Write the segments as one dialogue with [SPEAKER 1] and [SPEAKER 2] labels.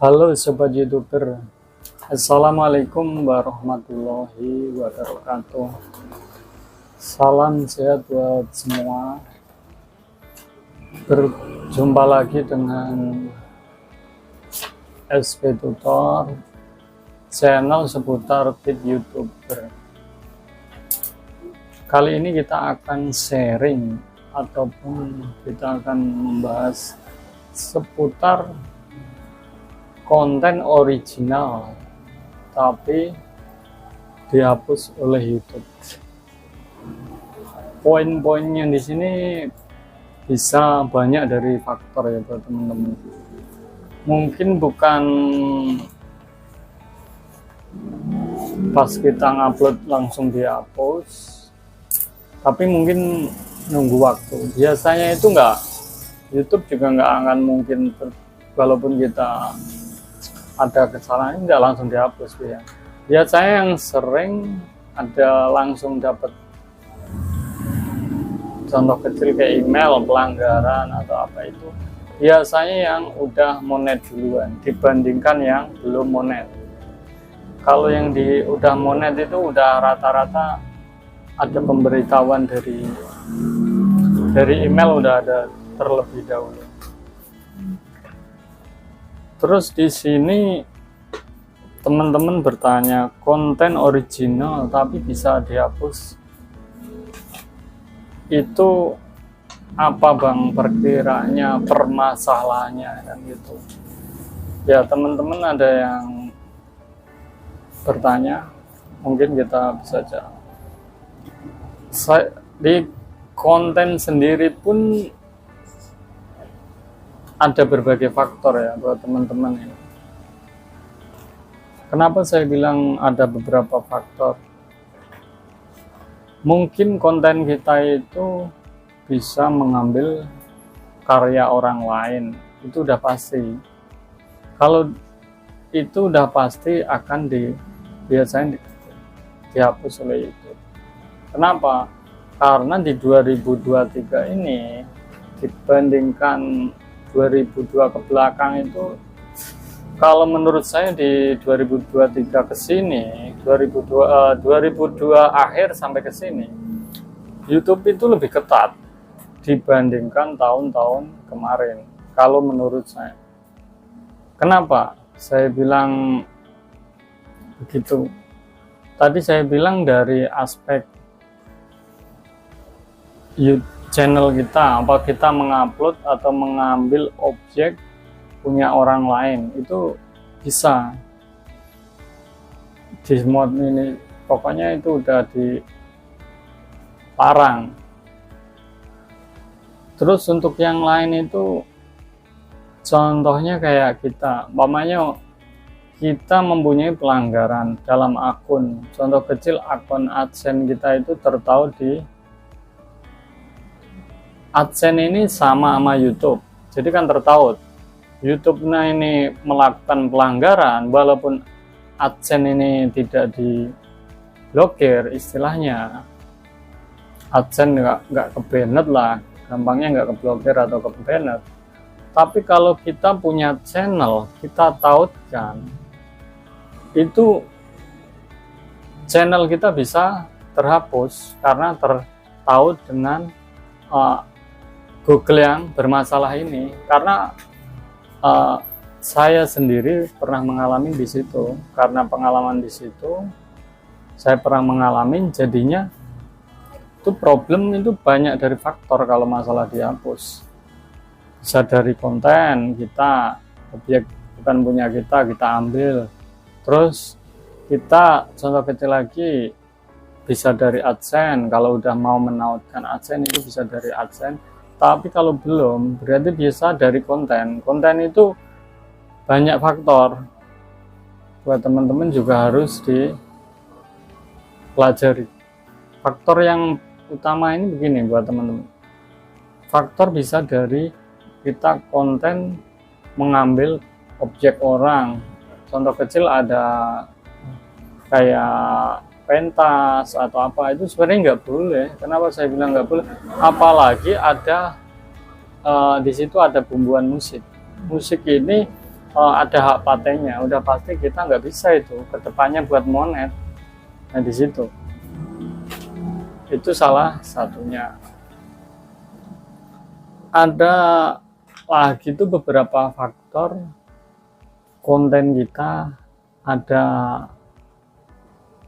[SPEAKER 1] Halo Sobat YouTuber, Assalamualaikum warahmatullahi wabarakatuh. Salam sehat buat semua. Berjumpa lagi dengan SP Tutor, channel seputar tip YouTuber. Kali ini kita akan sharing ataupun kita akan membahas seputar konten original tapi dihapus oleh YouTube. Poin-poinnya di sini bisa banyak dari faktor ya buat teman-teman. Mungkin bukan pas kita ngupload langsung dihapus, tapi mungkin nunggu waktu. Biasanya itu YouTube juga nggak akan mungkin walaupun kita ada kesalahan nggak langsung dihapus ya. Biasanya yang sering ada langsung dapat contoh kecil kayak email pelanggaran atau apa itu, biasanya yang udah monet duluan dibandingkan yang belum monet. Kalau yang udah monet itu udah rata-rata ada pemberitahuan dari email, udah ada terlebih dahulu. Terus di sini teman-teman bertanya, konten original tapi bisa dihapus, itu apa Bang perkiranya permasalahannya kan gitu. Ya teman-teman ada yang bertanya, mungkin kita bisa jawab. Di konten sendiri pun ada berbagai faktor ya buat teman-teman ini. Kenapa saya bilang ada beberapa faktor? Mungkin konten kita itu bisa mengambil karya orang lain, itu udah pasti. Kalau itu udah pasti akan biasanya dihapus oleh YouTube. Kenapa? Karena di 2023 ini dibandingkan 2002 ke belakang itu, kalau menurut saya di 2023 ke sini, 2002 akhir sampai ke sini, YouTube itu lebih ketat dibandingkan tahun-tahun kemarin. Kalau menurut saya. Kenapa saya bilang begitu? Tadi saya bilang dari aspek YouTube channel kita, apa kita mengupload atau mengambil objek punya orang lain, itu bisa di mod ini, pokoknya itu udah dilarang. Terus untuk yang lain itu contohnya kayak kita, umpamanya kita mempunyai pelanggaran dalam akun, contoh kecil akun AdSense kita itu tertaut di AdSense ini sama YouTube, jadi kan tertaut. YouTube-nya ini melakukan pelanggaran, walaupun AdSense ini tidak diblokir, istilahnya AdSense nggak ke-banned lah, gampangnya nggak keblokir atau ke-banned. Tapi kalau kita punya channel, kita tautkan, itu channel kita bisa terhapus karena tertaut dengan Google yang bermasalah ini. Karena saya sendiri pernah mengalami di situ, karena pengalaman di situ saya pernah mengalami, jadinya itu problem itu banyak dari faktor. Kalau masalah dihapus, bisa dari konten kita, objek bukan punya kita ambil, terus kita contoh kecil lagi bisa dari AdSense. Kalau udah mau menautkan AdSense itu bisa dari AdSense. Tapi kalau belum, berarti bisa dari konten. Konten itu banyak faktor. Buat teman-teman juga harus dipelajari. Faktor yang utama ini begini buat teman-teman. Faktor bisa dari kita konten mengambil objek orang. Contoh kecil ada kayak pentas atau apa, itu sebenarnya nggak boleh. Kenapa saya bilang nggak boleh? Apalagi ada di situ ada bumbuan musik. Musik ini ada hak patennya, udah pasti kita nggak bisa itu kedepannya buat monet. Nah di situ itu salah satunya. Ada lagi tuh beberapa faktor konten kita, ada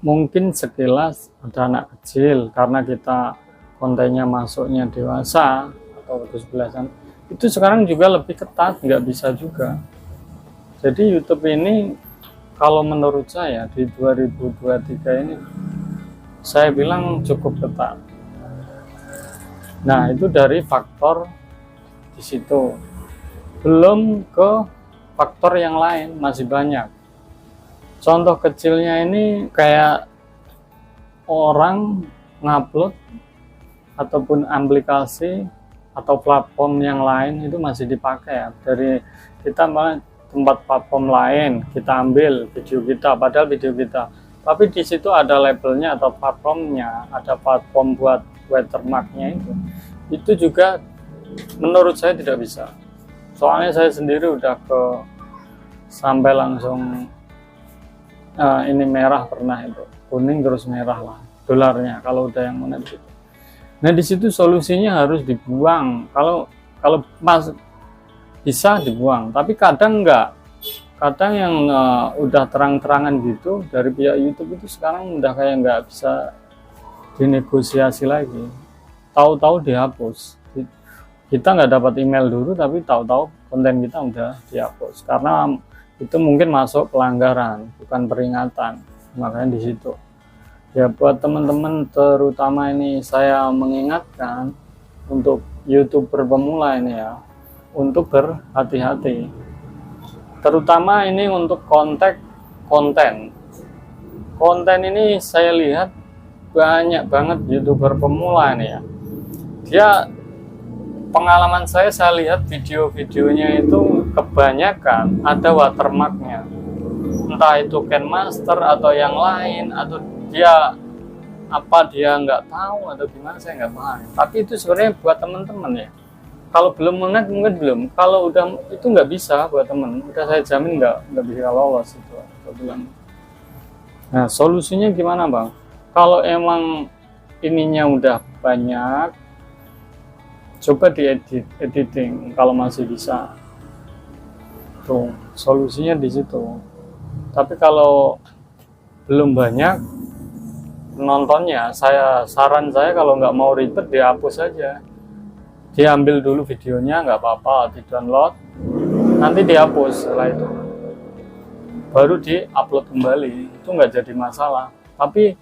[SPEAKER 1] mungkin sekilas ada anak kecil karena kita kontennya masuknya dewasa atau 17-an, itu sekarang juga lebih ketat, nggak bisa juga. Jadi YouTube ini kalau menurut saya di 2023 ini saya bilang cukup ketat. Nah itu dari faktor di situ, belum ke faktor yang lain masih banyak. Contoh kecilnya ini kayak orang ngupload ataupun aplikasi atau platform yang lain itu masih dipakai ya. Dari kita malah tempat platform lain kita ambil video kita, padahal video kita, tapi di situ ada labelnya atau platformnya, ada platform buat watermarknya itu juga menurut saya tidak bisa. Soalnya saya sendiri udah sampai langsung ini merah pernah, itu kuning terus merah lah dolarnya kalau udah yang monet gitu. Nah di situ solusinya harus dibuang, kalau mas bisa dibuang, tapi kadang enggak, kadang yang udah terang-terangan gitu dari pihak YouTube itu sekarang udah kayak nggak bisa dinegosiasi lagi, tahu-tahu dihapus. Kita nggak dapat email dulu tapi tahu-tahu konten kita udah dihapus karena itu mungkin masuk pelanggaran bukan peringatan. Makanya di situ ya buat teman-teman terutama ini saya mengingatkan untuk YouTuber pemula ini ya, untuk berhati-hati, terutama ini untuk konten ini. Saya lihat banyak banget YouTuber pemula ini ya, dia pengalaman saya lihat video-videonya itu kebanyakan ada watermarknya, entah itu Ken Master atau yang lain, atau dia nggak tahu atau gimana, saya nggak paham. Tapi itu sebenarnya buat teman-teman ya, kalau belum monet mungkin belum, kalau udah itu nggak bisa buat temen, udah saya jamin nggak bisa lolos itu aku bilang. Nah solusinya gimana bang? Kalau emang ininya udah banyak, coba editing kalau masih bisa, tuh solusinya di situ. Tapi kalau belum banyak penontonnya, saran saya kalau nggak mau ribet dihapus aja, diambil dulu videonya nggak apa-apa, di download nanti dihapus, setelah itu baru di-upload kembali, itu nggak jadi masalah. Tapi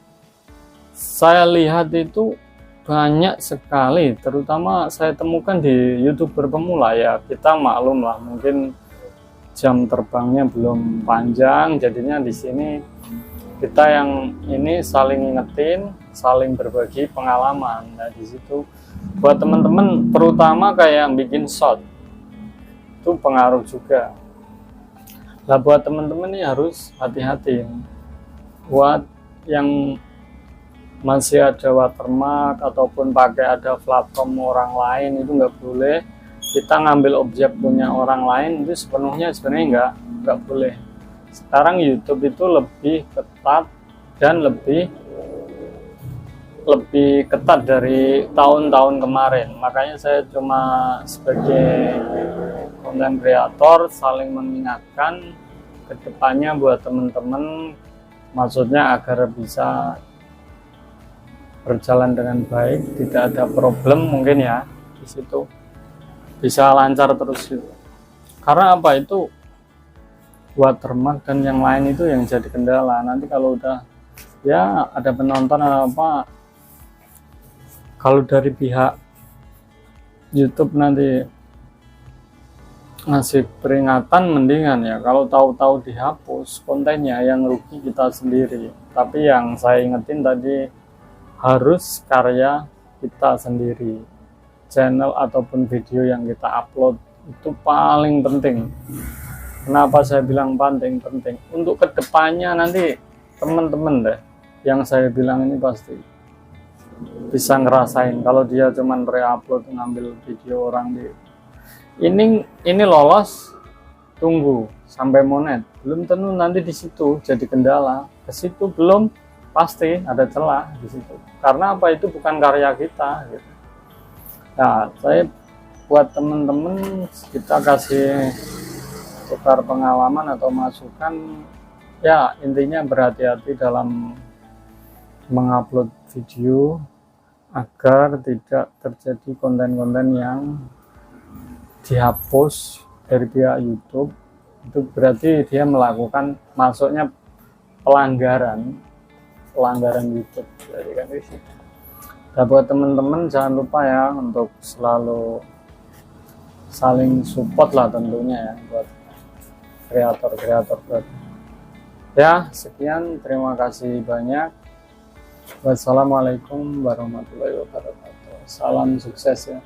[SPEAKER 1] saya lihat itu banyak sekali, terutama saya temukan di YouTuber pemula ya, kita maklum lah mungkin jam terbangnya belum panjang, jadinya di sini kita yang ini saling ngingetin, saling berbagi pengalaman. Nah di situ buat teman-teman terutama kayak bikin short itu pengaruh juga. Nah buat teman-teman ini harus hati-hati, buat yang masih ada watermark ataupun pakai ada platform orang lain itu nggak boleh. Kita ngambil objek punya orang lain itu sebenarnya nggak boleh. Sekarang YouTube itu lebih ketat dan lebih ketat dari tahun-tahun kemarin. Makanya saya cuma sebagai konten kreator saling mengingatkan ke depannya buat teman-teman, maksudnya agar bisa berjalan dengan baik, tidak ada problem mungkin ya, di situ bisa lancar terus gitu. Karena apa, itu watermark dan yang lain itu yang jadi kendala. Nanti kalau udah ya ada penonton atau apa, kalau dari pihak YouTube nanti ngasih peringatan mendingan ya, kalau tahu-tahu dihapus kontennya yang rugi kita sendiri. Tapi yang saya ingetin tadi, harus karya kita sendiri, channel ataupun video yang kita upload itu paling penting. Kenapa saya bilang penting untuk kedepannya nanti teman-teman deh yang saya bilang ini pasti bisa ngerasain kalau dia cuman re-upload ngambil video orang di ini lolos, tunggu sampai monet, belum tentu nanti di situ jadi kendala. Ke situ belum pasti ada celah di situ. Karena apa, itu bukan karya kita gitu. Nah, saya buat teman-teman kita kasih tukar pengalaman atau masukan, ya intinya berhati-hati dalam mengupload video agar tidak terjadi konten-konten yang dihapus dari pihak YouTube. Itu berarti dia melakukan masuknya pelanggaran YouTube. Jadi kan di situ. Nah, buat teman-teman jangan lupa ya untuk selalu saling support lah tentunya ya buat kreator-kreator. Ya, sekian, terima kasih banyak. Wassalamualaikum warahmatullahi wabarakatuh. Salam sukses ya.